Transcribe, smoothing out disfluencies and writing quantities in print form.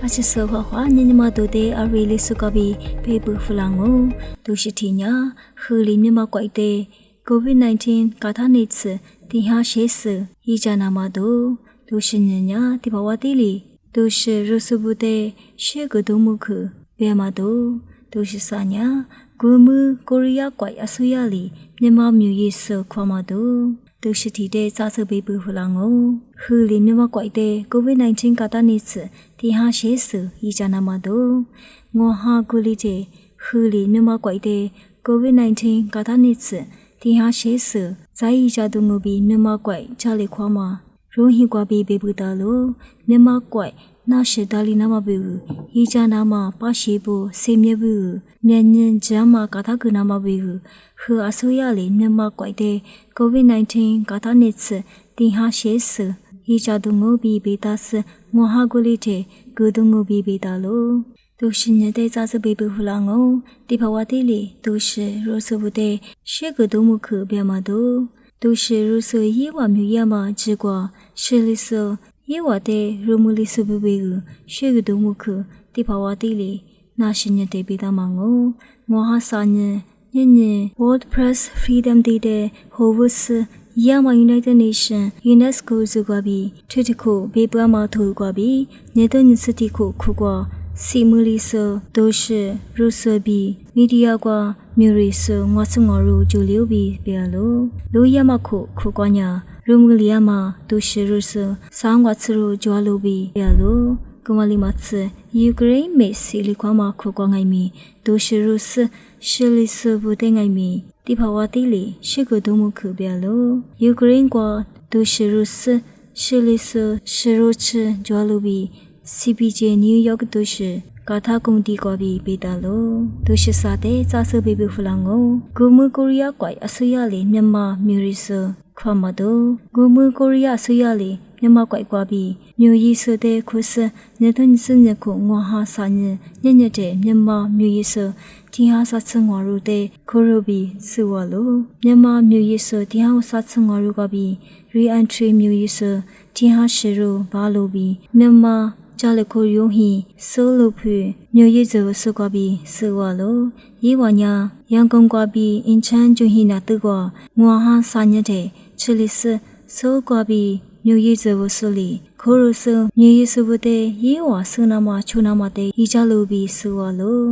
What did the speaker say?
အချစ်စောဟွာညညမတို့တဲ့အရီလေးစုကပြီးဖေးပူဖလာငိုဒုရှိတီညာခူလီမြမကွိုက်တဲ့ COVID-19 ကာထာနေချတီဟာရှေးစဟီဂျာနာမတို့ဒုရှိညညာဒီဘဝတီလီဒုရှိရုစုဘူးတဲ့ရှေကဒုမှုခဘဲမတို့ဒုရှိစညာဂူမူကိုရီးယားကွိုက်အဆူရလီမြမမြူရေးစခွာမတို့ဒုရှိတီတဲ့စာစပေးပူဖလာငိုခူလီမြမကွိုက်တဲ့ COVID-19 ကာထာနေချတီဟာရှေးစဟီဂျာနာမတို့ငေါဟာဂူလီတဲ့ခူလီမြမကွိုက်တဲ့ COVID-19 ကာထာနေချတီဟာရှေးစဇိုင်းဂျာဒုငူဘီမြမကွိုက်ချာလီခွာမရိုဟီကွာဘီဘေဘူတာလိုမြမကွိုက်နာရှေဒါလီနာမဘူဟီဂျာနာမပါရှိဘူးစေမြဘူးမြန်ညင်ဂျာမကာထာကနာမဘူခအဆိုရလေမြမကွိုက်တဲ့ COVID-19 ကာထာနေချတီဟာရှေးစဟီဂျာဒုငူဘီဘေတာစငေါဟာဂူလီတဲ့ဂူဒုငူဘီဘေတာလိုဒုရှိညတဲ့စာစပေးပူဖလာငုံဒီဘဝတိလီဒုရှိရိုဆဘူးတဲ့ရှေကဒုမှုခဗျာမတို့ဒုရှိရိုဆယေဝမြူရမဂျီကွာရှေလီဆိုယေဝတဲ့ရူမူလီဆဘူးဘေကိုရှေကဒုမှုခဒီဘဝတိလီနာရှိညတဲ့ပေးတာမငုံငေါဟာစာညညည WordPress Freedom Day တဲ့ဟိုဝုစYama United Nation UNESCO ဇူကွာဘီထွတ်တခုဘေးပွားမထူကွာဘီနေတနစတိခုခုကွာစီမူလီဆိုဒိုရှေရုဆဘီမီဒီယာကွာမြူရီဆိုငါစငေါရူဂျူလီယိုဘီဘီလိုလိုယမခုခုကွာညာရူမူလီယာမဒိုရှေရုဆဆောင်းကွာချရူဂျွာလိုဘီဘီလိုကမလီမတ်စယူကရိန်းမေစီလီကွာမခုကွာငိုင်မီဒိုရှေရုဆရှေလီဆဘူတဲ့ငိုင်မီဒီဘဝတိလီရှေကဒုမှုခဘဲလိုယူကရိန်းကွာဒိုရှေရုဆရှေလီဆရှေရိုချဂျွာလိုဘီCPJ New York တို့ရှိကာထာကွန်တီကောဘီပေတာလိုတို့ရှိစားတဲ့စာစဘေဘဖလာငိုဂူမူကိုရီးယားကွိုင်အဆူရလီမြန်မာမြူရီဆခွာမတို့ဂူမူကိုရီးယားအဆူရလီမြန်မာကွိုင်ကွာဘီမြူရီဆတဲ့ခုစနေတန်စညခုငွာဟာစာညညညတဲ့မြန်မာမြူရီဆတီဟာဆတ်ဆငွာရူတဲ့ခိုရိုဘီဆူဝလိုမြန်မာမြူရီဆတီဟာဆတ်ဆငွာရူကဘီ re-entry မြူရီဆတီဟာရှီရူဘာလိုဘီမြန်မာဂျာလခိုယုံဟီဆိုလိုဖူမြို့ရည်ဇောဆုကဘီဆေဝါလိုယေဝညာရန်ကုန်ကွာဘီအင်ချန်ဂျူဟီနာတုကငွာဟာစာညက်တဲ့ချီလီဆဆိုကွာဘီမြို့ရည်ဇောဆုလီခိုရိုဆမြို့ရည်စုဘတဲ့ယေဝါဆုနာမချုနာမတဲ့ဤကြလိုဘီဆေဝါလို